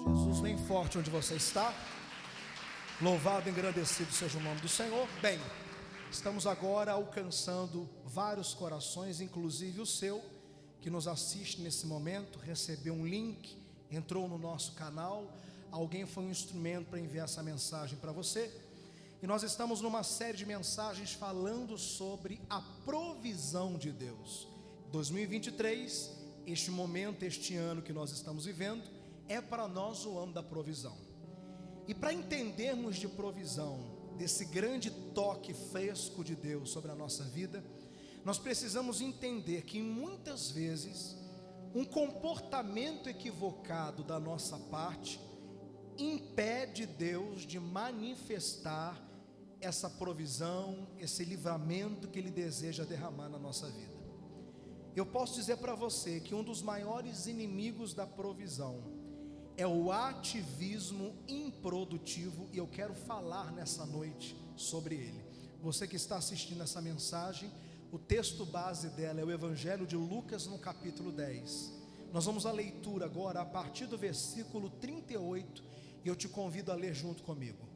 Jesus, bem forte onde você está. Louvado e engrandecido seja o nome do Senhor. Bem, estamos agora alcançando vários corações, inclusive o seu, que nos assiste nesse momento, recebeu um link, entrou no nosso canal, alguém foi um instrumento para enviar essa mensagem para você. E nós estamos numa série de mensagens falando sobre a provisão de Deus. 2023, este momento, este ano que nós estamos vivendo, é para nós o ano da provisão. E para entendermos de provisão, desse grande toque fresco de Deus sobre a nossa vida, nós precisamos entender que muitas vezes um comportamento equivocado da nossa parte impede Deus de manifestar essa provisão, esse livramento que Ele deseja derramar na nossa vida. Eu posso dizer para você que um dos maiores inimigos da provisão é o ativismo improdutivo, e eu quero falar nessa noite sobre ele. Você que está assistindo essa mensagem, o texto base dela é o Evangelho de Lucas no capítulo 10. Nós vamos à leitura agora a partir do versículo 38, e eu te convido a ler junto comigo.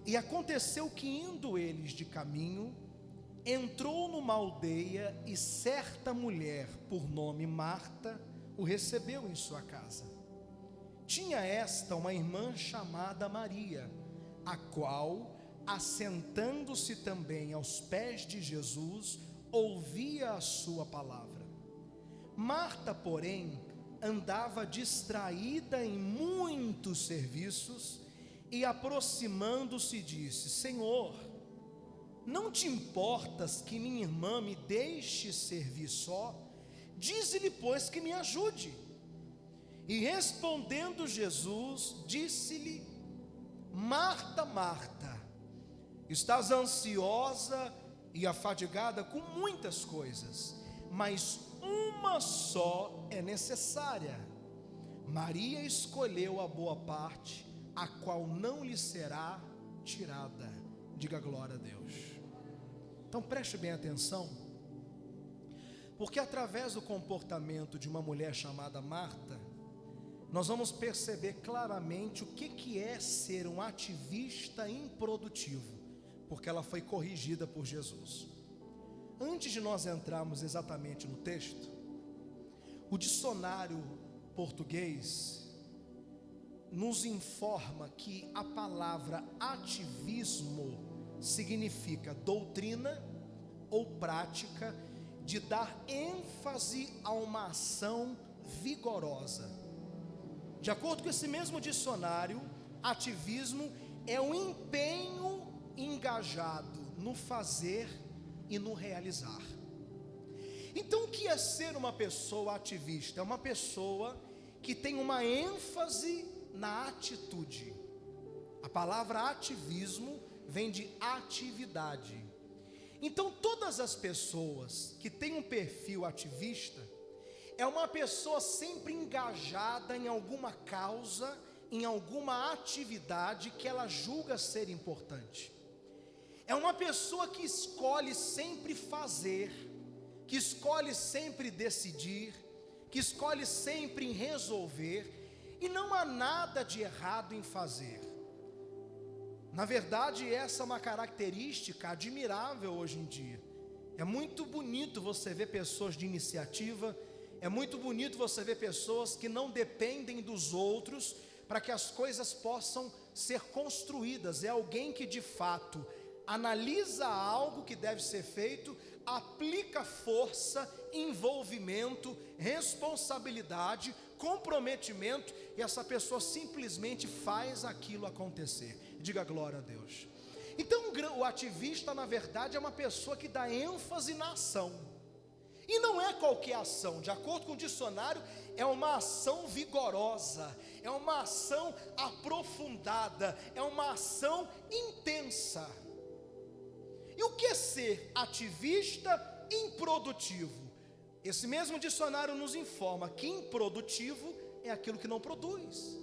E aconteceu que, indo eles de caminho, entrou numa aldeia, e certa mulher, por nome Marta, o recebeu em sua casa. Tinha esta uma irmã chamada Maria, a qual, assentando-se também aos pés de Jesus, ouvia a sua palavra. Marta, porém, andava distraída em muitos serviços, e aproximando-se disse: Senhor, não te importas que minha irmã me deixe servir só? Dize-lhe, pois, que me ajude. E respondendo Jesus, disse-lhe: Marta, Marta, estás ansiosa e afadigada com muitas coisas, mas uma só é necessária. Maria escolheu a boa parte, a qual não lhe será tirada. Diga glória a Deus. Então preste bem atenção, porque através do comportamento de uma mulher chamada Marta, nós vamos perceber claramente o que é ser um ativista improdutivo, porque ela foi corrigida por Jesus. Antes de nós entrarmos exatamente no texto, o dicionário português nos informa que a palavra ativismo significa doutrina ou prática de dar ênfase a uma ação vigorosa. De acordo com esse mesmo dicionário, ativismo é um empenho engajado no fazer e no realizar. Então, o que é ser uma pessoa ativista? É uma pessoa que tem uma ênfase na atitude. A palavra ativismo vem de atividade. Então, todas as pessoas que têm um perfil ativista é uma pessoa sempre engajada em alguma causa, em alguma atividade que ela julga ser importante. É uma pessoa que escolhe sempre fazer, que escolhe sempre decidir, que escolhe sempre resolver, e não há nada de errado em fazer. Na verdade, essa é uma característica admirável hoje em dia. É muito bonito você ver pessoas de iniciativa. É muito bonito você ver pessoas que não dependem dos outros para que as coisas possam ser construídas. É alguém que de fato analisa algo que deve ser feito, aplica força, envolvimento, responsabilidade, comprometimento, e essa pessoa simplesmente faz aquilo acontecer. Diga glória a Deus. Então o ativista, na verdade, é uma pessoa que dá ênfase na ação. E não é qualquer ação. De acordo com o dicionário, é uma ação vigorosa, é uma ação aprofundada, é uma ação intensa. E o que é ser ativista improdutivo? Esse mesmo dicionário nos informa que improdutivo é aquilo que não produz,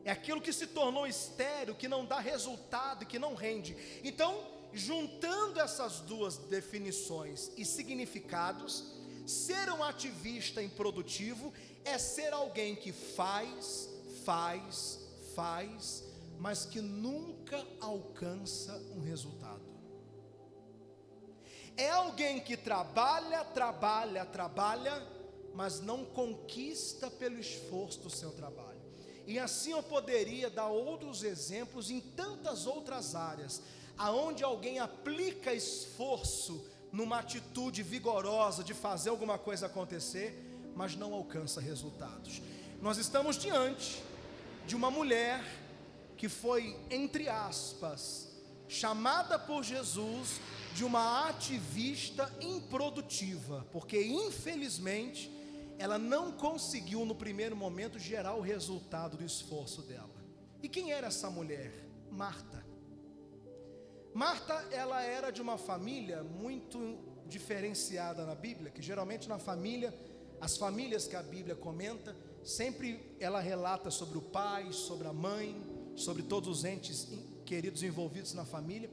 é aquilo que se tornou estéril, que não dá resultado, que não rende. Então, juntando essas duas definições e significados, ser um ativista improdutivo é ser alguém que faz, faz, mas que nunca alcança um resultado. É alguém que trabalha, mas não conquista pelo esforço do seu trabalho. E assim eu poderia dar outros exemplos em tantas outras áreas, aonde alguém aplica esforço numa atitude vigorosa de fazer alguma coisa acontecer, mas não alcança resultados. Nós estamos diante de uma mulher que foi, entre aspas, chamada por Jesus de uma ativista improdutiva, porque infelizmente ela não conseguiu no primeiro momento gerar o resultado do esforço dela. E quem era essa mulher? Marta. Marta, ela era de uma família muito diferenciada na Bíblia, que geralmente na família, as famílias que a Bíblia comenta, sempre ela relata sobre o pai, sobre a mãe, sobre todos os entes queridos envolvidos na família.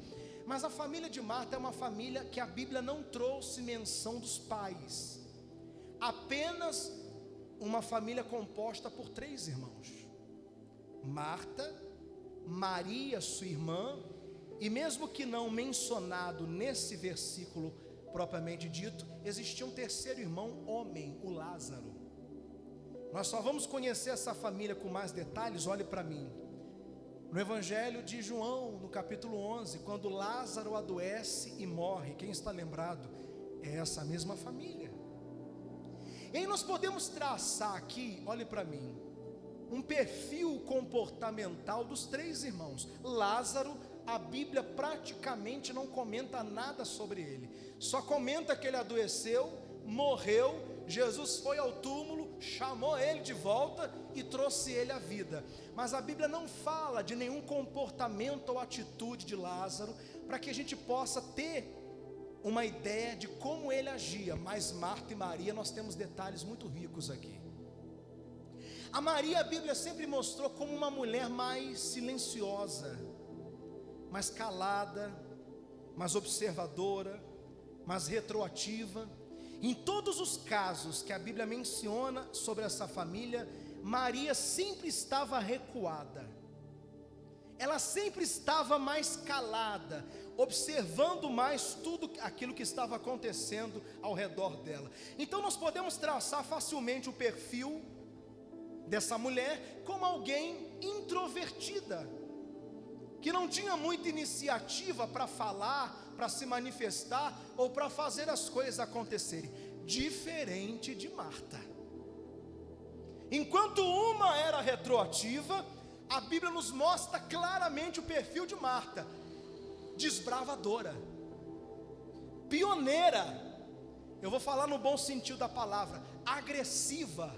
Mas a família de Marta é uma família que a Bíblia não trouxe menção dos pais. Apenas uma família composta por 3 irmãos: Marta, Maria, sua irmã, e mesmo que não mencionado nesse versículo propriamente dito, existia um terceiro irmão, homem, o Lázaro. Nós só vamos conhecer essa família com mais detalhes, olhe para mim. No Evangelho de João, no capítulo 11, quando Lázaro adoece e morre, quem está lembrado? É essa mesma família. E aí nós podemos traçar aqui, olhe para mim, um perfil comportamental dos 3 irmãos. Lázaro, a Bíblia praticamente não comenta nada sobre ele, só comenta que ele adoeceu, morreu, Jesus foi ao túmulo, chamou ele de volta e trouxe ele à vida. Mas a Bíblia não fala de nenhum comportamento ou atitude de Lázaro, para que a gente possa ter uma ideia de como ele agia. Mas Marta e Maria, nós temos detalhes muito ricos aqui. A Maria, a Bíblia sempre mostrou como uma mulher mais silenciosa, mais calada, mais observadora, mais retroativa. Em todos os casos que a Bíblia menciona sobre essa família, Maria sempre estava recuada. Ela sempre estava mais calada, observando mais tudo aquilo que estava acontecendo ao redor dela. Então nós podemos traçar facilmente o perfil dessa mulher como alguém introvertida, que não tinha muita iniciativa para falar, para se manifestar ou para fazer as coisas acontecerem, diferente de Marta. Enquanto uma era retroativa, a Bíblia nos mostra claramente o perfil de Marta: desbravadora, pioneira, eu vou falar no bom sentido da palavra, agressiva,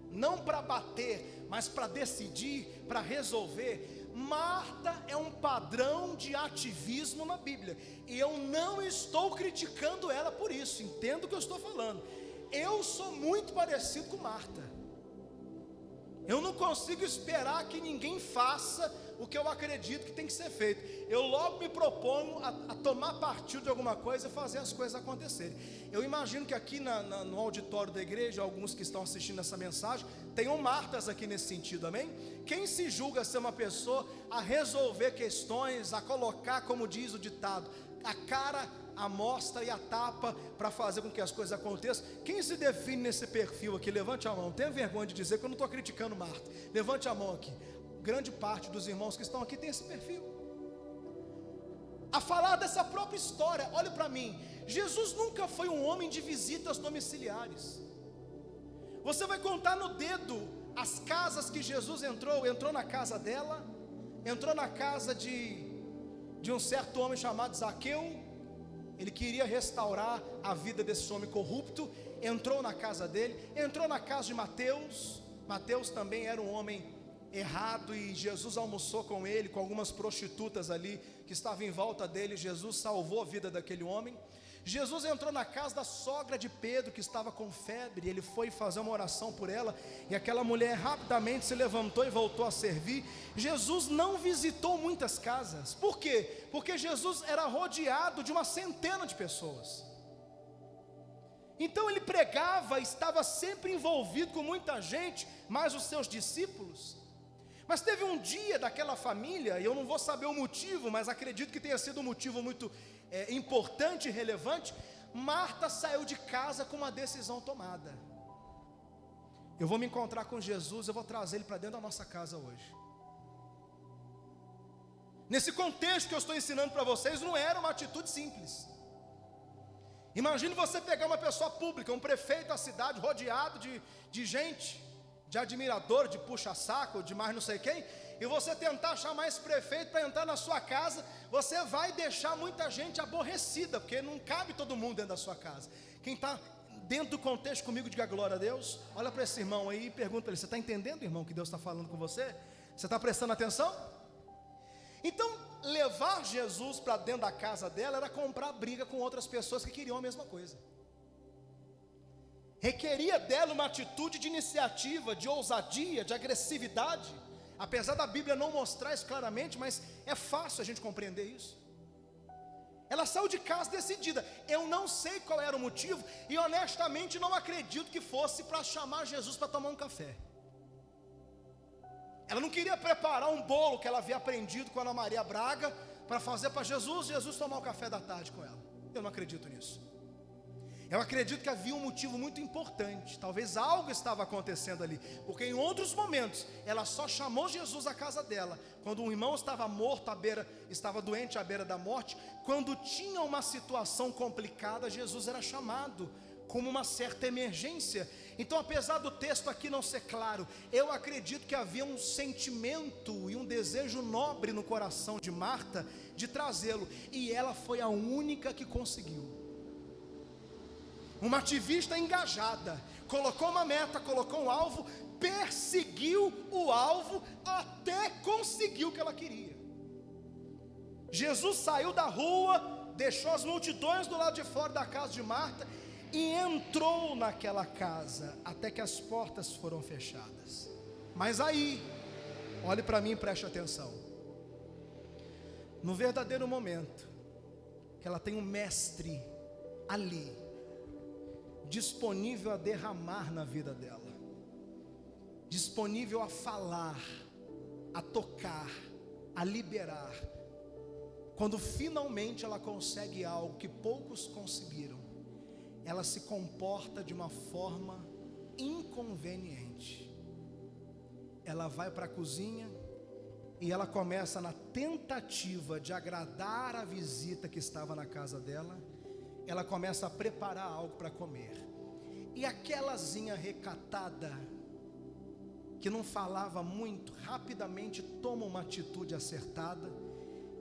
não para bater, mas para decidir, para resolver. Marta é um padrão de ativismo na Bíblia, e eu não estou criticando ela por isso, entendo o que eu estou falando. Eu sou muito parecido com Marta. Eu não consigo esperar que ninguém faça o que eu acredito que tem que ser feito. Eu logo me proponho a tomar partido de alguma coisa e fazer as coisas acontecerem. Eu imagino que aqui no auditório da igreja, alguns que estão assistindo essa mensagem, tenham Martas aqui nesse sentido, amém? Quem se julga ser uma pessoa a resolver questões, a colocar, como diz o ditado, a cara, a mostra e a tapa para fazer com que as coisas aconteçam? Quem se define nesse perfil aqui? Levante a mão. Não tenha vergonha de dizer que eu não estou criticando Marta. Levante a mão aqui. Grande parte dos irmãos que estão aqui tem esse perfil. A falar dessa própria história, olhe para mim, Jesus nunca foi um homem de visitas domiciliares. Você vai contar no dedo as casas que Jesus entrou na casa dela, entrou na casa de um certo homem chamado Zaqueu. Ele queria restaurar a vida desse homem corrupto, entrou na casa dele, entrou na casa de Mateus. Mateus também era um homem errado, e Jesus almoçou com ele, com algumas prostitutas ali que estavam em volta dele. Jesus salvou a vida daquele homem. Jesus entrou na casa da sogra de Pedro, que estava com febre. Ele foi fazer uma oração por ela, e aquela mulher rapidamente se levantou e voltou a servir. Jesus não visitou muitas casas. Por quê? Porque Jesus era rodeado de uma centena de pessoas. Então ele pregava, estava sempre envolvido com muita gente, mas os seus discípulos Mas teve um dia daquela família, e eu não vou saber o motivo, mas acredito que tenha sido um motivo muito importante e relevante. Marta saiu de casa com uma decisão tomada: eu vou me encontrar com Jesus, eu vou trazer Ele para dentro da nossa casa hoje. Nesse contexto que eu estou ensinando para vocês, não era uma atitude simples. Imagine você pegar uma pessoa pública, um prefeito da cidade, rodeado de gente, de admirador, de puxa-saco, de mais não sei quem, e você tentar chamar esse prefeito para entrar na sua casa. Você vai deixar muita gente aborrecida, porque não cabe todo mundo dentro da sua casa. Quem está dentro do contexto comigo, diga glória a Deus. Olha para esse irmão aí e pergunta ele: você está entendendo, irmão, que Deus está falando com você? Você está prestando atenção? Então, levar Jesus para dentro da casa dela era comprar briga com outras pessoas que queriam a mesma coisa. Requeria dela uma atitude de iniciativa, de ousadia, de agressividade. Apesar da Bíblia não mostrar isso claramente, mas é fácil a gente compreender isso. Ela saiu de casa decidida. Eu não sei qual era o motivo, e honestamente não acredito que fosse para chamar Jesus para tomar um café. Ela não queria preparar um bolo que ela havia aprendido com a Ana Maria Braga para fazer para Jesus tomar o café da tarde com ela. Eu não acredito nisso. Eu acredito que havia um motivo muito importante. Talvez algo estava acontecendo ali, porque em outros momentos ela só chamou Jesus à casa dela quando um irmão estava morto estava doente à beira da morte. Quando tinha uma situação complicada, Jesus era chamado como uma certa emergência. Então, apesar do texto aqui não ser claro, eu acredito que havia um sentimento e um desejo nobre no coração de Marta de trazê-lo, e ela foi a única que conseguiu. Uma ativista engajada, colocou uma meta, colocou um alvo, perseguiu o alvo até conseguir o que ela queria. Jesus saiu da rua, deixou as multidões do lado de fora da casa de Marta e entrou naquela casa, até que as portas foram fechadas. Mas aí, olhe para mim e preste atenção. No verdadeiro momento que ela tem um mestre ali, disponível a derramar na vida dela, disponível a falar, a tocar, a liberar, quando finalmente ela consegue algo que poucos conseguiram, ela se comporta de uma forma inconveniente. Ela vai para a cozinha e ela começa, na tentativa de agradar a visita que estava na casa dela, ela começa a preparar algo para comer. E aquelazinha recatada, que não falava muito, rapidamente toma uma atitude acertada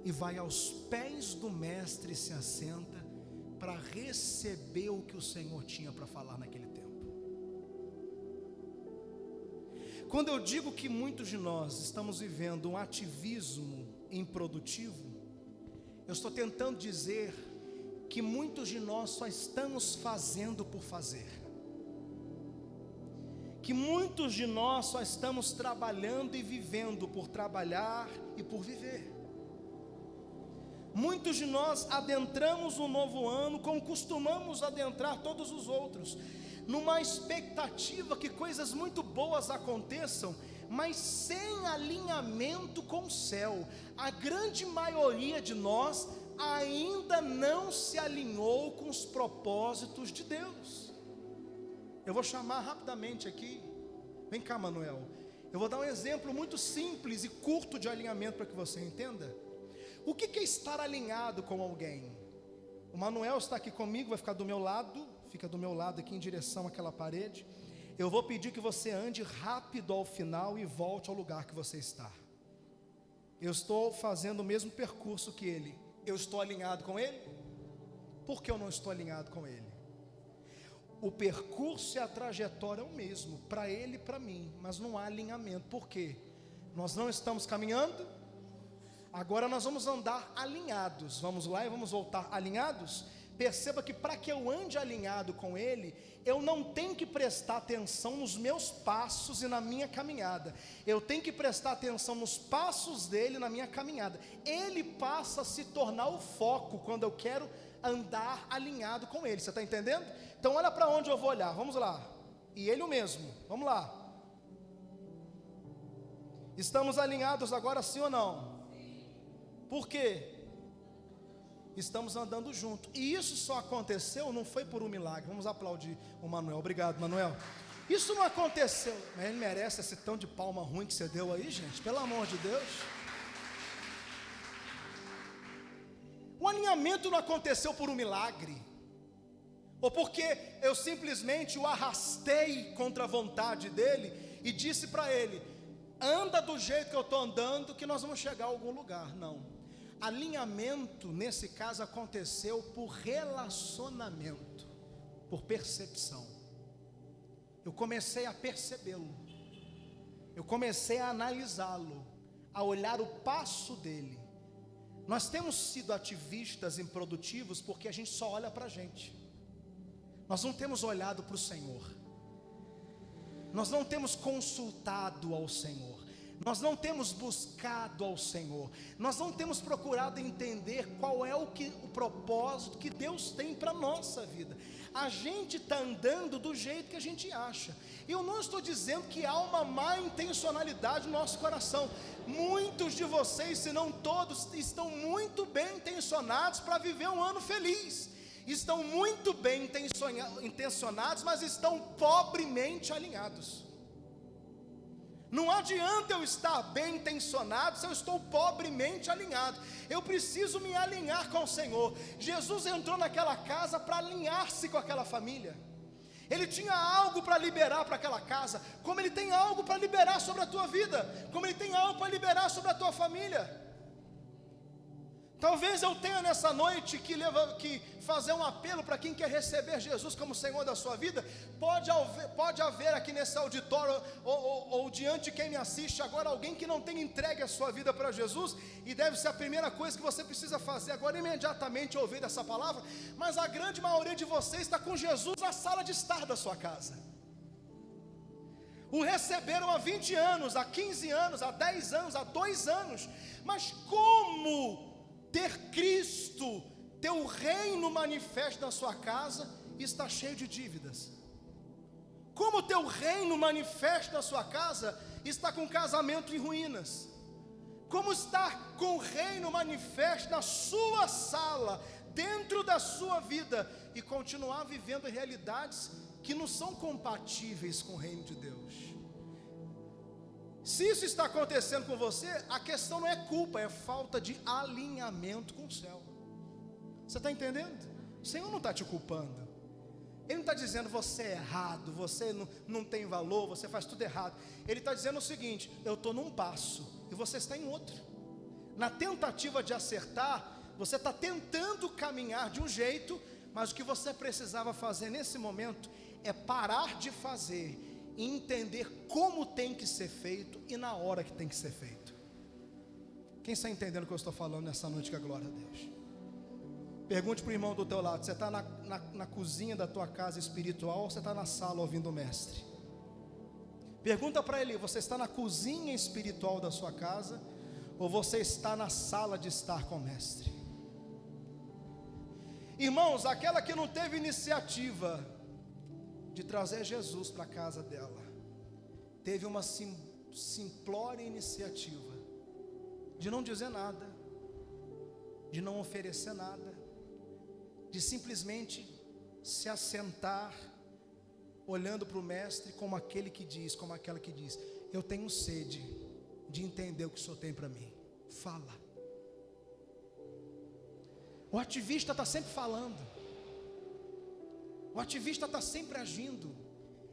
e vai aos pés do mestre e se assenta para receber o que o Senhor tinha para falar naquele tempo. Quando eu digo que muitos de nós estamos vivendo um ativismo improdutivo, eu estou tentando dizer que muitos de nós só estamos fazendo por fazer, que muitos de nós só estamos trabalhando e vivendo por trabalhar e por viver. Muitos de nós adentramos um novo ano como costumamos adentrar todos os outros, numa expectativa que coisas muito boas aconteçam, mas sem alinhamento com o céu. A grande maioria de nós ainda não se alinhou com os propósitos de Deus. Eu vou chamar rapidamente aqui, vem cá, Manuel. Eu vou dar um exemplo muito simples e curto de alinhamento para que você entenda. O que é estar alinhado com alguém? O Manuel está aqui comigo, vai ficar do meu lado, fica do meu lado aqui em direção àquela parede. Eu vou pedir que você ande rápido ao final e volte ao lugar que você está. Eu estou fazendo o mesmo percurso que ele. Eu estou alinhado com ele? Por que eu não estou alinhado com ele? O percurso e a trajetória é o mesmo, para ele e para mim, mas não há alinhamento. Por quê? Nós não estamos caminhando. Agora nós vamos andar alinhados. Vamos lá e vamos voltar alinhados. Perceba que para que eu ande alinhado com ele, eu não tenho que prestar atenção nos meus passos e na minha caminhada. Eu tenho que prestar atenção nos passos dele na minha caminhada. Ele passa a se tornar o foco quando eu quero andar alinhado com ele. Você está entendendo? Então olha para onde eu vou olhar. Vamos lá. E ele o mesmo. Vamos lá. Estamos alinhados agora, sim ou não? Por quê? Estamos andando junto. E isso só aconteceu, não foi por um milagre. Vamos aplaudir o Manuel. Obrigado, Manuel. Isso não aconteceu. Mas ele merece esse tão de palma ruim que você deu aí, gente. Pelo amor de Deus. O alinhamento não aconteceu por um milagre. Ou porque eu simplesmente o arrastei contra a vontade dele e disse para ele: anda do jeito que eu estou andando que nós vamos chegar a algum lugar. Não. Alinhamento, nesse caso, aconteceu por relacionamento, por percepção. Eu comecei a percebê-lo, eu comecei a analisá-lo, a olhar o passo dele. Nós temos sido ativistas improdutivos porque a gente só olha para a gente. Nós não temos olhado para o Senhor, nós não temos consultado ao Senhor, nós não temos buscado ao Senhor, nós não temos procurado entender qual é o propósito que Deus tem para a nossa vida. A gente está andando do jeito que a gente acha. Eu não estou dizendo que há uma má intencionalidade no nosso coração. Muitos de vocês, se não todos, estão muito bem intencionados para viver um ano feliz. Estão muito bem intencionados, mas estão pobremente alinhados. Não adianta eu estar bem intencionado se eu estou pobremente alinhado. Eu preciso me alinhar com o Senhor. Jesus entrou naquela casa para alinhar-se com aquela família. Ele tinha algo para liberar para aquela casa, como Ele tem algo para liberar sobre a tua vida, como Ele tem algo para liberar sobre a tua família. Talvez eu tenha nessa noite que fazer um apelo para quem quer receber Jesus como Senhor da sua vida. Pode haver aqui nesse auditório ou diante de quem me assiste agora alguém que não tenha entregue a sua vida para Jesus, e deve ser a primeira coisa que você precisa fazer agora imediatamente ouvir essa palavra. Mas a grande maioria de vocês está com Jesus na sala de estar da sua casa. O receberam há 20 anos, há 15 anos, há 10 anos, há 2 anos. Mas como ter Cristo, teu reino manifesto na sua casa, e está cheio de dívidas? Como teu reino manifesto na sua casa está com casamento em ruínas? Como estar com o reino manifesto na sua sala, dentro da sua vida, e continuar vivendo realidades que não são compatíveis com o reino de Deus? Se isso está acontecendo com você, a questão não é culpa, é falta de alinhamento com o céu. Você está entendendo? O Senhor não está te culpando. Ele não está dizendo você é errado, você não tem valor, você faz tudo errado. Ele está dizendo o seguinte: eu estou num passo e você está em outro. Na tentativa de acertar, você está tentando caminhar de um jeito, mas o que você precisava fazer nesse momento é parar de fazer e entender como tem que ser feito e na hora que tem que ser feito. Quem está entendendo o que eu estou falando nessa noite? Que a glória a Deus. Pergunte para o irmão do teu lado: você está na cozinha da tua casa espiritual ou você está na sala ouvindo o mestre? Pergunta para ele: você está na cozinha espiritual da sua casa ou você está na sala de estar com o mestre? Irmãos, aquela que não teve iniciativa de trazer Jesus para a casa dela, teve uma simplória iniciativa de não dizer nada, de não oferecer nada, de simplesmente se assentar, olhando para o mestre como aquele que diz, como aquela que diz: eu tenho sede de entender o que o Senhor tem para mim. Fala. O ativista está sempre falando, o ativista está sempre agindo,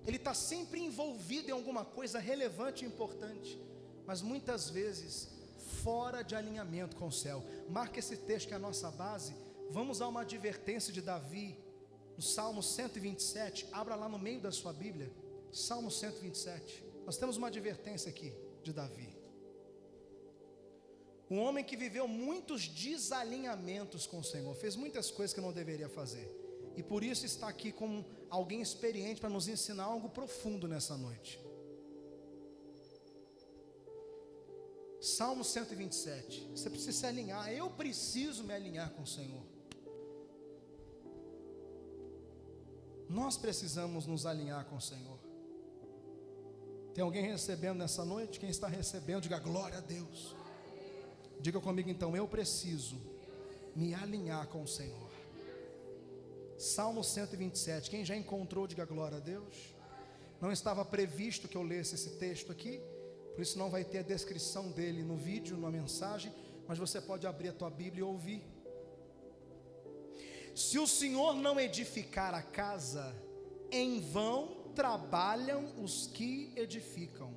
ele está sempre envolvido em alguma coisa relevante e importante, mas muitas vezes fora de alinhamento com o céu. Marca esse texto que é a nossa base. Vamos a uma advertência de Davi, no Salmo 127, abra lá no meio da sua Bíblia, Salmo 127, nós temos uma advertência aqui de Davi. Um homem que viveu muitos desalinhamentos com o Senhor, fez muitas coisas que não deveria fazer, e por isso está aqui com alguém experiente para nos ensinar algo profundo nessa noite. Salmo 127, você precisa se alinhar, eu preciso me alinhar com o Senhor. Nós precisamos nos alinhar com o Senhor. Tem alguém recebendo nessa noite? Quem está recebendo, diga glória a Deus. Diga comigo então, eu preciso me alinhar com o Senhor. Salmo 127, quem já encontrou, diga glória a Deus. Não estava previsto que eu lesse esse texto aqui, por isso não vai ter a descrição dele no vídeo, na mensagem, mas você pode abrir a tua Bíblia e ouvir. Se o Senhor não edificar a casa, em vão trabalham os que edificam.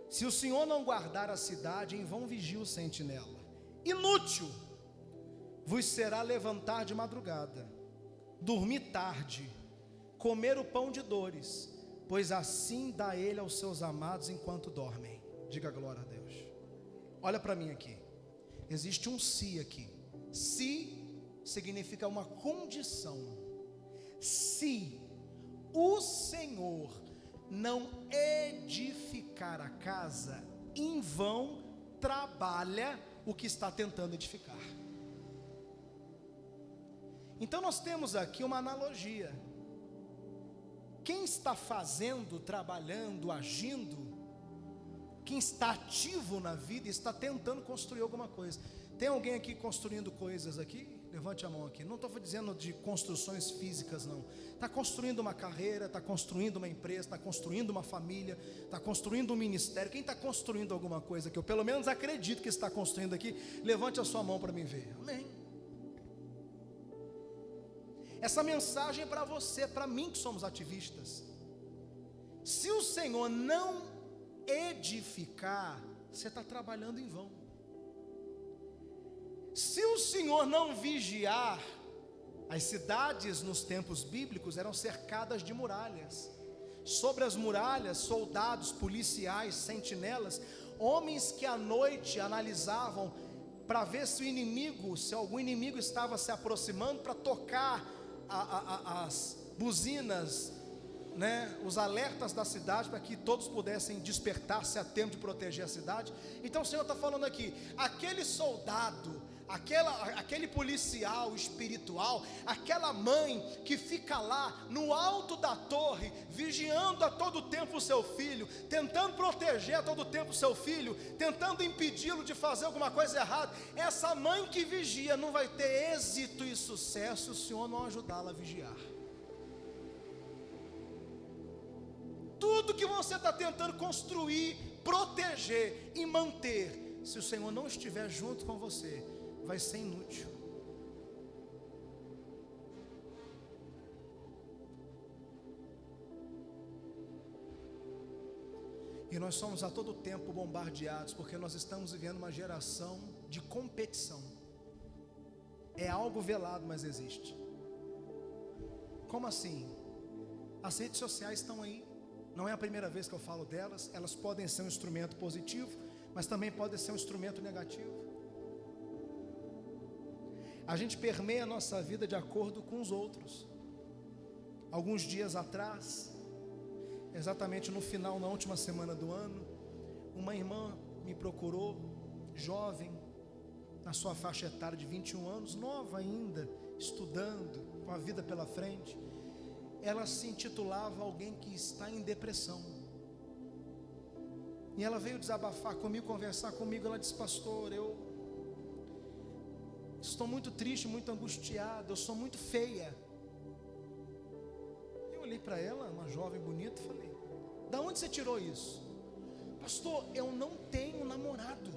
Se o Senhor não guardar a cidade, em vão vigia o sentinela. Inútil vos será levantar de madrugada, dormir tarde, comer o pão de dores, pois assim dá ele aos seus amados enquanto dormem. Diga glória a Deus. Olha para mim aqui. Existe um se aqui. Se significa uma condição. Se o Senhor não edificar a casa, em vão trabalha o que está tentando edificar. Então nós temos aqui uma analogia. Quem está fazendo, trabalhando, agindo, quem está ativo na vida, está tentando construir alguma coisa. Tem alguém aqui construindo coisas aqui? Levante a mão aqui. Não estou dizendo de construções físicas, não. Está construindo uma carreira, está construindo uma empresa, está construindo uma família, está construindo um ministério. Quem está construindo alguma coisa que eu pelo menos acredito que está construindo aqui, levante a sua mão para mim ver. Amém. Essa mensagem é para você, para mim que somos ativistas. Se o Senhor não edificar, você está trabalhando em vão. Se o Senhor não vigiar, as cidades nos tempos bíblicos eram cercadas de muralhas. Sobre as muralhas, soldados, policiais, sentinelas, homens que à noite analisavam para ver se o inimigo, se algum inimigo estava se aproximando, para tocar as buzinas, né, os alertas da cidade, para que todos pudessem despertar-se a tempo de proteger a cidade. Então o Senhor está falando aqui, aquele soldado, aquele policial espiritual, aquela mãe que fica lá no alto da torre, vigiando a todo tempo o seu filho, tentando proteger a todo tempo o seu filho, tentando impedi-lo de fazer alguma coisa errada, essa mãe que vigia não vai ter êxito e sucesso se o Senhor não ajudá-la a vigiar. Tudo que você está tentando construir, proteger e manter, se o Senhor não estiver junto com você, vai ser inútil. E nós somos a todo tempo bombardeados, porque nós estamos vivendo uma geração de competição. É algo velado, mas existe. Como assim? As redes sociais estão aí. Não é a primeira vez que eu falo delas. Elas podem ser um instrumento positivo, mas também podem ser um instrumento negativo. A gente permeia a nossa vida de acordo com os outros. Alguns dias atrás, exatamente no final, na última semana do ano, uma irmã me procurou, jovem, na sua faixa etária de 21 anos, nova ainda, estudando, com a vida pela frente. Ela se intitulava alguém que está em depressão. E ela veio desabafar comigo, conversar comigo. Ela disse: pastor, eu estou muito triste, muito angustiada, eu sou muito feia. Eu olhei para ela, uma jovem bonita, e falei: da onde você tirou isso? Pastor, eu não tenho namorado.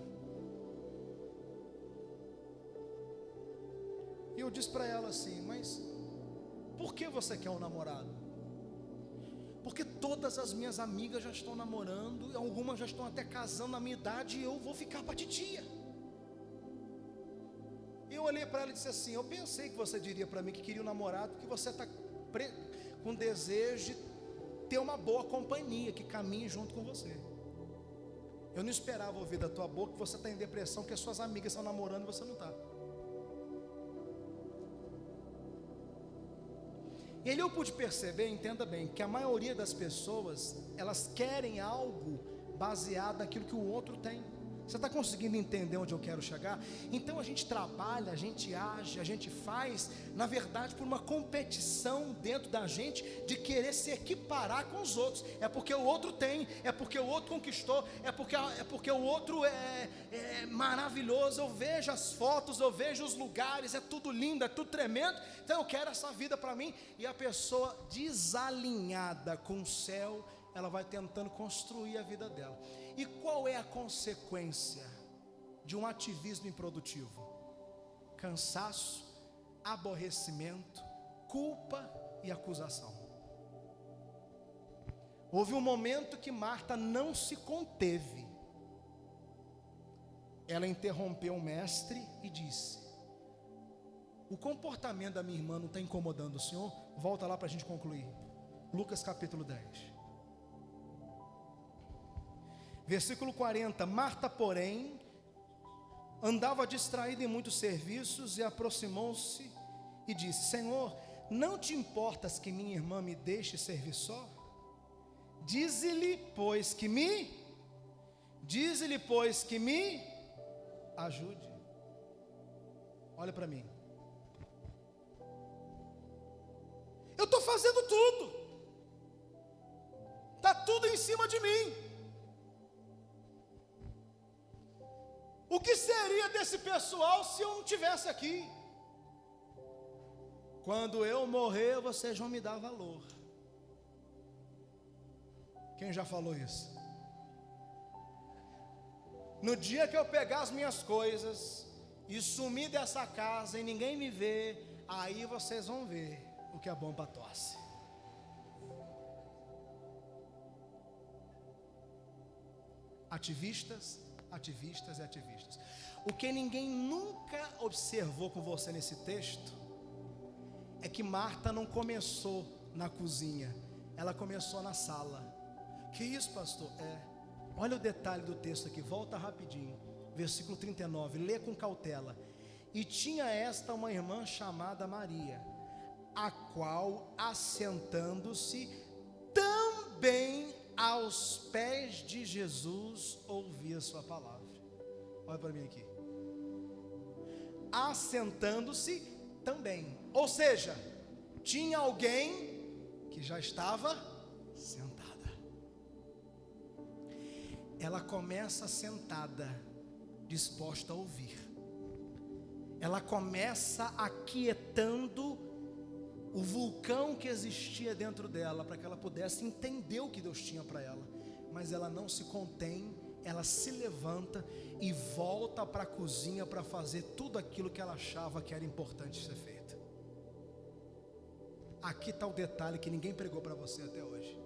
E eu disse para ela assim: mas por que você quer um namorado? Porque todas as minhas amigas já estão namorando, algumas já estão até casando na minha idade, e eu vou ficar para titia. Eu olhei para ela e disse assim: eu pensei que você diria para mim que queria um namorado, porque você está com desejo de ter uma boa companhia, que caminhe junto com você. Eu não esperava ouvir da tua boca que você está em depressão, que as suas amigas estão namorando e você não está. E aí eu pude perceber, entenda bem, que a maioria das pessoas, elas querem algo baseado naquilo que o outro tem. Você está conseguindo entender onde eu quero chegar? Então a gente trabalha, a gente age, a gente faz, na verdade, por uma competição dentro da gente de querer se equiparar com os outros. É porque o outro tem, é porque o outro conquistou, é porque o outro é maravilhoso. Eu vejo as fotos, eu vejo os lugares, é tudo lindo, é tudo tremendo. Então eu quero essa vida para mim. E a pessoa desalinhada com o céu, ela vai tentando construir a vida dela. E qual é a consequência de um ativismo improdutivo? Cansaço, aborrecimento, culpa e acusação. Houve um momento que Marta não se conteve. Ela interrompeu o mestre e disse: o comportamento da minha irmã não está incomodando o senhor? Volta lá para a gente concluir. Lucas capítulo 10. Versículo 40, Marta, porém, andava distraída em muitos serviços e aproximou-se e disse: Senhor, não te importas que minha irmã me deixe servir só? Dize-lhe, pois, que me ajude. Olha para mim. Eu estou fazendo tudo. Está tudo em cima de mim. O que seria desse pessoal se eu não estivesse aqui? Quando eu morrer, vocês vão me dar valor. Quem já falou isso? No dia que eu pegar as minhas coisas e sumir dessa casa e ninguém me ver, aí vocês vão ver o que é bom para tosse. Ativistas e ativistas. O que ninguém nunca observou com você nesse texto é que Marta não começou na cozinha, ela começou na sala. Que isso, pastor? Olha o detalhe do texto aqui, volta rapidinho. Versículo 39, lê com cautela. E tinha esta uma irmã chamada Maria, a qual, assentando-se também aos pés de Jesus, ouvia sua palavra. Olha para mim aqui. Assentando-se também. Ou seja, tinha alguém que já estava sentada. Ela começa sentada, disposta a ouvir. Ela começa aquietando o vulcão que existia dentro dela, para que ela pudesse entender o que Deus tinha para ela. Mas ela não se contém, ela se levanta e volta para a cozinha para fazer tudo aquilo que ela achava que era importante ser feito. Aqui está o detalhe que ninguém pregou para você até hoje.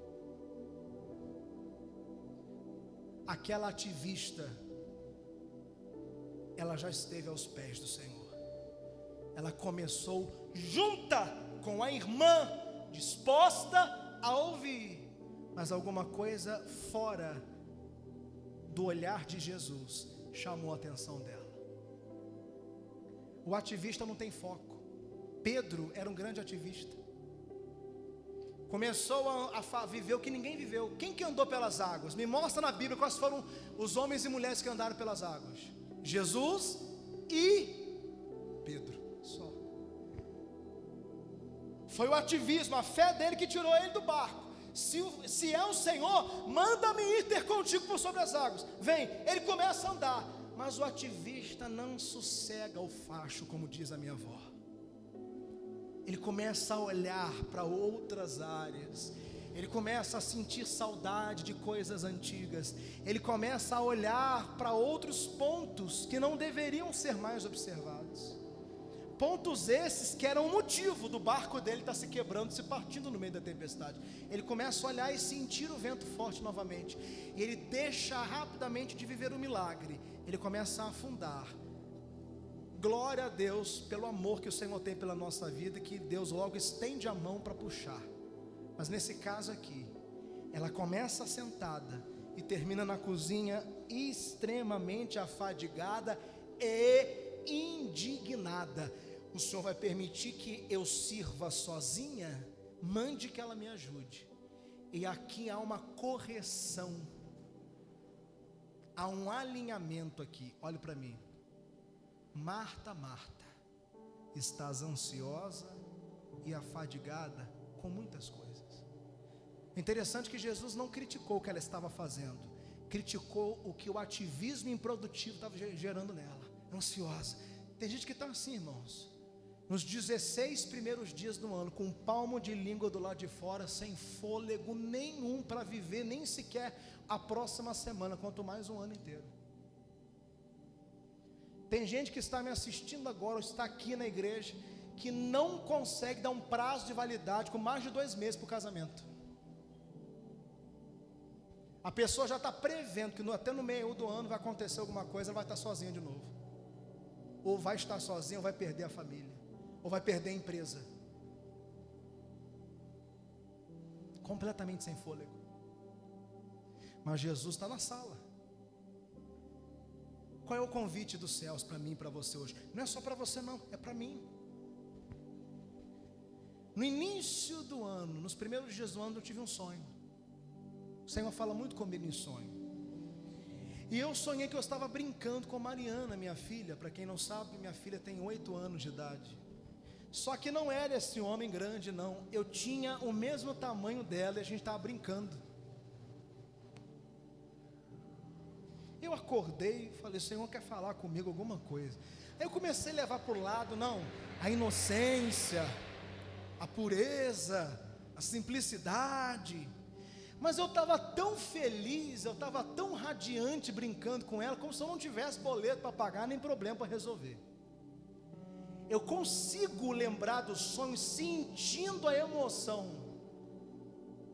Aquela ativista, ela já esteve aos pés do Senhor. Ela começou junta com a irmã, disposta a ouvir, mas alguma coisa fora do olhar de Jesus chamou a atenção dela. O ativista não tem foco. Pedro era um grande ativista. Começou a viver o que ninguém viveu. Quem que andou pelas águas? Me mostra na Bíblia quais foram os homens e mulheres que andaram pelas águas. Jesus e Pedro, só. Foi o ativismo, a fé dele que tirou ele do barco. Se é o Senhor, manda-me ir ter contigo por sobre as águas. Vem, ele começa a andar. Mas o ativista não sossega o facho, como diz a minha avó. Ele começa a olhar para outras áreas. Ele começa a sentir saudade de coisas antigas. Ele começa a olhar para outros pontos que não deveriam ser mais observados. Pontos esses que eram o motivo do barco dele estar se quebrando, se partindo no meio da tempestade. Ele começa a olhar e sentir o vento forte novamente. E ele deixa rapidamente de viver o milagre. Ele começa a afundar. Glória a Deus pelo amor que o Senhor tem pela nossa vida, que Deus logo estende a mão para puxar. Mas nesse caso aqui, ela começa sentada e termina na cozinha extremamente afadigada e indignada. O Senhor vai permitir que eu sirva sozinha? Mande que ela me ajude. E aqui há uma correção. há um alinhamento aqui. Olhe para mim. Marta, Marta, estás ansiosa e afadigada com muitas coisas. Interessante que Jesus não criticou o que ela estava fazendo, criticou o que o ativismo improdutivo estava gerando nela. Ansiosa. Tem gente que está assim, irmãos, nos 16 primeiros dias do ano, com um palmo de língua do lado de fora, sem fôlego nenhum para viver, nem sequer a próxima semana, quanto mais um ano inteiro. Tem gente que está me assistindo agora, ou está aqui na igreja, que não consegue dar um prazo de validade com mais de 2 meses para o casamento. A pessoa já está prevendo que até no meio do ano vai acontecer alguma coisa, ela vai estar sozinha de novo. Ou vai estar sozinha, ou vai perder a família, ou vai perder a empresa. Completamente sem fôlego. Mas Jesus está na sala. Qual é o convite dos céus para mim e para você hoje? Não é só para você não, é para mim. No início do ano, nos primeiros dias do ano, eu tive um sonho. O Senhor fala muito comigo em sonho. E eu sonhei que eu estava brincando com Mariana, minha filha. Para quem não sabe, minha filha tem 8 anos de idade. Só que não era esse homem grande, não. Eu tinha o mesmo tamanho dela e a gente estava brincando. Eu acordei e falei, Senhor quer falar comigo alguma coisa. Aí eu comecei a levar para o lado, não, a inocência, a pureza, a simplicidade. Mas eu estava tão feliz, eu estava tão radiante brincando com ela, como se eu não tivesse boleto para pagar, nem problema para resolver. Eu consigo lembrar do sonho sentindo a emoção.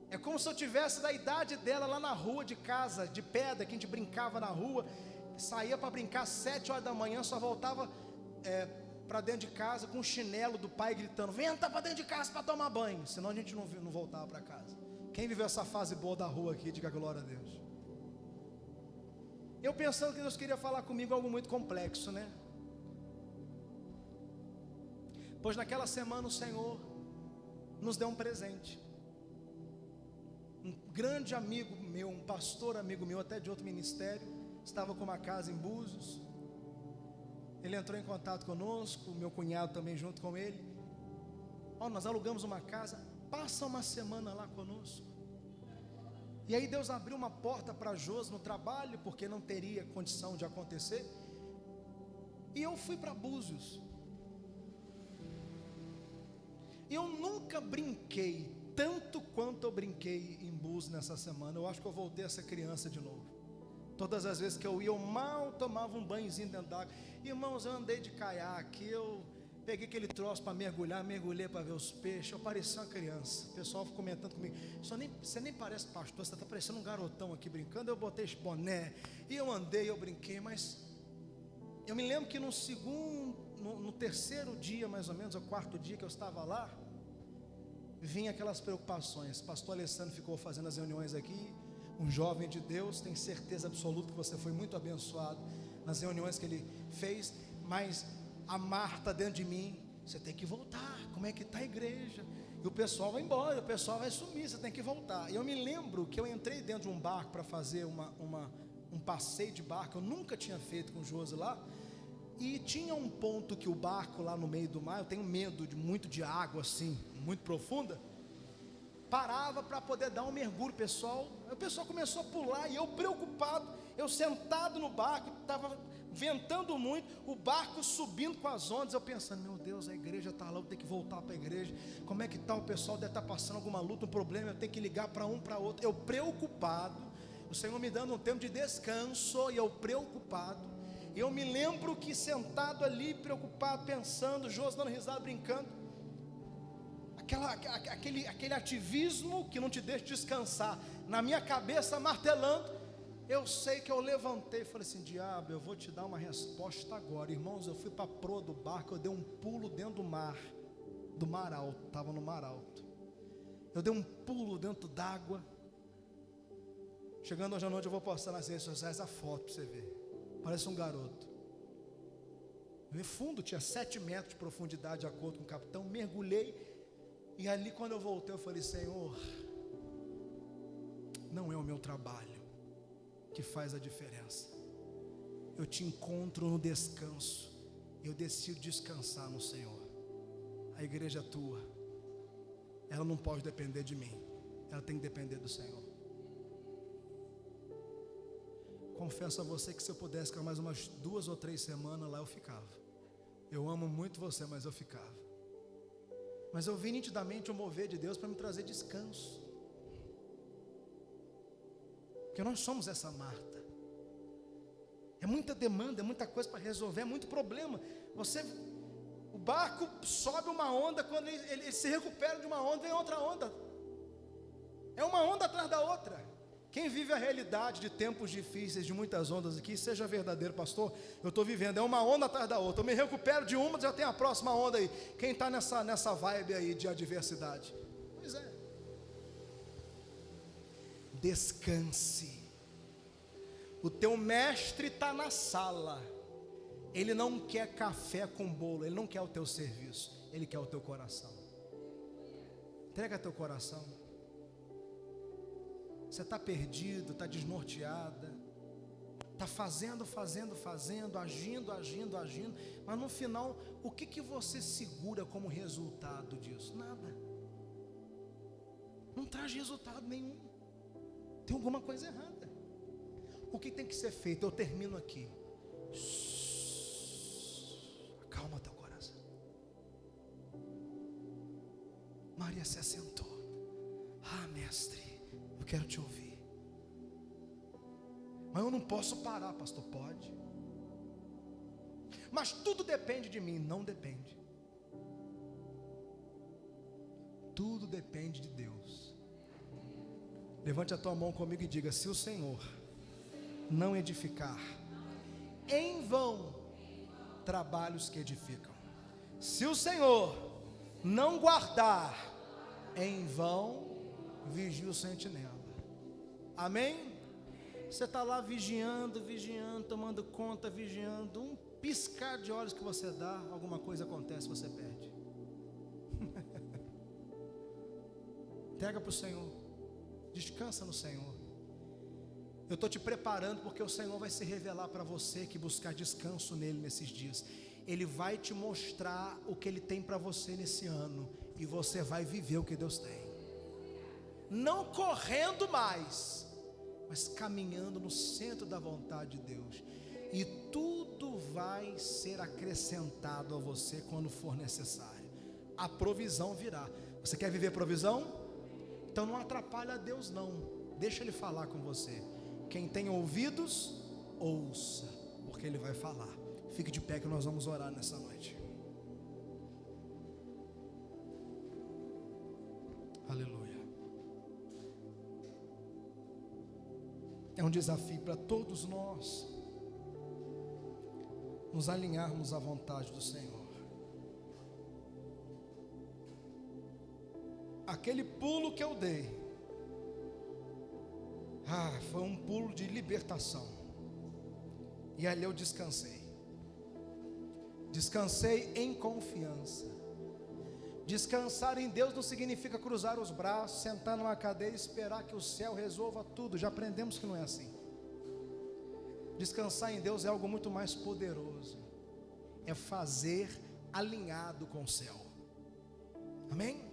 É como se eu tivesse da idade dela lá na rua de casa, de pedra, que a gente brincava na rua, saía para brincar às 7 horas da manhã, só voltava para dentro de casa com o chinelo do pai gritando, venha para dentro de casa para tomar banho, senão a gente não voltava para casa. Quem viveu essa fase boa da rua aqui, diga glória a Deus. Eu pensando que Deus queria falar comigo algo muito complexo, né? Pois naquela semana o Senhor nos deu um presente. Um grande amigo meu, um pastor amigo meu, até de outro ministério, estava com uma casa em Búzios. Ele entrou em contato conosco, meu cunhado também junto com ele. Nós alugamos uma casa, passa uma semana lá conosco. E aí Deus abriu uma porta para Josi no trabalho, porque não teria condição de acontecer. E eu fui para Búzios. E eu nunca brinquei tanto quanto eu brinquei em Búzios nessa semana. Eu acho que eu voltei a ser criança de novo. Todas as vezes que eu ia, eu mal tomava um banhozinho dentro d'água. Irmãos, eu andei de caiaque, eu peguei aquele troço para mergulhar, mergulhei para ver os peixes. Eu parecia uma criança. O pessoal ficou comentando comigo, você nem parece pastor, você está parecendo um garotão aqui brincando. Eu botei esse boné, e eu andei, eu brinquei. Mas eu me lembro que no terceiro dia mais ou menos, ou 4º dia que eu estava lá, vinha aquelas preocupações. Pastor Alessandro ficou fazendo as reuniões aqui, um jovem de Deus, tenho certeza absoluta que você foi muito abençoado nas reuniões que ele fez. Mas a Marta dentro de mim, você tem que voltar, como é que está a igreja? E o pessoal vai embora, o pessoal vai sumir, você tem que voltar. E eu me lembro que eu entrei dentro de um barco para fazer um passeio de barco. Eu nunca tinha feito com o Josi lá. E tinha um ponto que o barco lá no meio do mar, eu tenho medo muito de água assim, muito profunda, parava para poder dar um mergulho. O pessoal começou a pular, e eu preocupado, eu sentado no barco, estava ventando muito, o barco subindo com as ondas, eu pensando, meu Deus, a igreja está lá, eu vou ter que voltar para a igreja, como é que está? O pessoal deve estar passando alguma luta, um problema, eu tenho que ligar para um, para outro. Eu preocupado, o Senhor me dando um tempo de descanso, e eu preocupado. Eu me lembro que sentado ali, preocupado, pensando, Josi dando risada, brincando, aquele ativismo que não te deixa descansar, na minha cabeça martelando. Eu sei que eu levantei e falei assim, diabo, eu vou te dar uma resposta agora. Irmãos, eu fui para a proa do barco, eu dei um pulo dentro do mar alto, estava no mar alto. Eu dei um pulo dentro d'água. Chegando hoje à noite eu vou postar nas redes sociais a foto para você ver. Parece um garoto. No fundo, tinha 7 metros de profundidade, de acordo com o capitão. Mergulhei, e ali quando eu voltei, eu falei, Senhor, não é o meu trabalho, que faz a diferença. Eu te encontro no descanso. Eu decido descansar no Senhor. A igreja é tua. Ela não pode depender de mim. Ela tem que depender do Senhor. Confesso a você que se eu pudesse ficar mais umas 2 ou 3 semanas lá, eu ficava. Eu amo muito você, mas eu ficava. Mas eu vi nitidamente o mover de Deus para me trazer descanso. Porque nós somos essa Marta. É muita demanda, é muita coisa para resolver, é muito problema. O barco sobe uma onda, quando ele se recupera de uma onda, vem outra onda. É uma onda atrás da outra. Quem vive a realidade de tempos difíceis, de muitas ondas aqui, seja verdadeiro, pastor, eu estou vivendo, é uma onda atrás da outra. Eu me recupero de uma, já tem a próxima onda aí. Quem está nessa vibe aí de adversidade? Pois é. Descanse. O teu mestre está na sala. Ele não quer café com bolo, ele não quer o teu serviço, ele quer o teu coração. Entrega teu coração. Você está perdido, está desnorteada, está fazendo, agindo, mas no final, o que você segura como resultado disso? Nada. Não traz resultado nenhum. Tem alguma coisa errada. O que tem que ser feito? Eu termino aqui. Acalma teu coração. Maria se assentou. Mestre, eu quero te ouvir. Mas eu não posso parar, pastor. Pode. Mas tudo depende de mim. Não depende. Tudo depende de Deus. Levante a tua mão comigo e diga: se o Senhor não edificar, em vão trabalhos que edificam. Se o Senhor não guardar, em vão vigia o sentinela. Amém? Você está lá vigiando, tomando conta, vigiando. Um piscar de olhos que você dá, alguma coisa acontece, você perde. Entrega para o Senhor. Descansa no Senhor. Eu estou te preparando porque o Senhor vai se revelar para você que buscar descanso nele nesses dias. Ele vai te mostrar o que Ele tem para você nesse ano. E você vai viver o que Deus tem. Não correndo mais, mas caminhando no centro da vontade de Deus. E tudo vai ser acrescentado a você quando for necessário. A provisão virá. Você quer viver provisão? Então não atrapalha a Deus não. Deixa Ele falar com você. Quem tem ouvidos, ouça, porque Ele vai falar. Fique de pé que nós vamos orar nessa noite. Aleluia. É um desafio para todos nós nos alinharmos à vontade do Senhor. Aquele pulo que eu dei, foi um pulo de libertação. E ali eu descansei. Descansei em confiança. Descansar em Deus não significa cruzar os braços, sentar numa cadeira e esperar que o céu resolva tudo. Já aprendemos que não é assim. Descansar em Deus é algo muito mais poderoso. É fazer alinhado com o céu. Amém?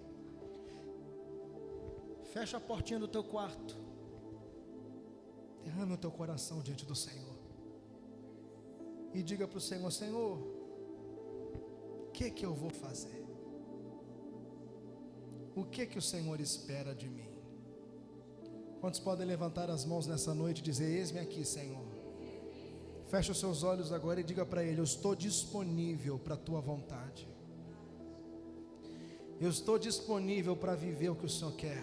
Fecha a portinha do teu quarto. Derrame o teu coração diante do Senhor. E diga para o Senhor: Senhor, o que eu vou fazer? O que o Senhor espera de mim? Quantos podem levantar as mãos nessa noite e dizer: eis-me aqui, Senhor? Feche os seus olhos agora e diga para Ele: eu estou disponível para a Tua vontade. Eu estou disponível para viver o que o Senhor quer.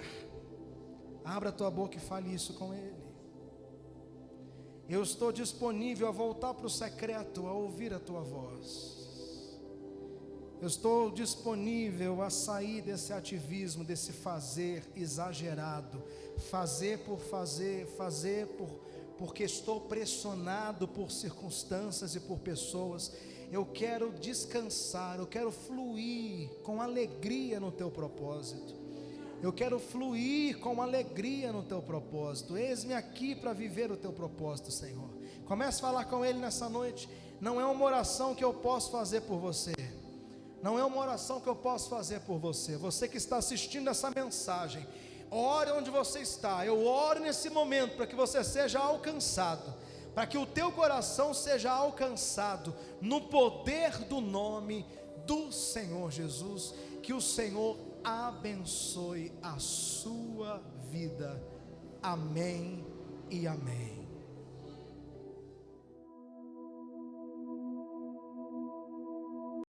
Abra a tua boca e fale isso com Ele. Eu estou disponível a voltar para o secreto, a ouvir a Tua voz. Eu estou disponível a sair desse ativismo, desse fazer exagerado, fazer por fazer, porque estou pressionado por circunstâncias e por pessoas. Eu quero descansar, eu quero fluir com alegria no Teu propósito. Eu quero fluir com alegria no teu propósito. Eis-me aqui para viver o teu propósito, Senhor. Comece a falar com Ele nessa noite. Não é uma oração que eu posso fazer por você. Não é uma oração que eu posso fazer por você. Você que está assistindo essa mensagem, ore onde você está. Eu oro nesse momento para que você seja alcançado, para que o teu coração seja alcançado no poder do nome do Senhor Jesus. Que o Senhor abençoe a sua vida. Amém e amém.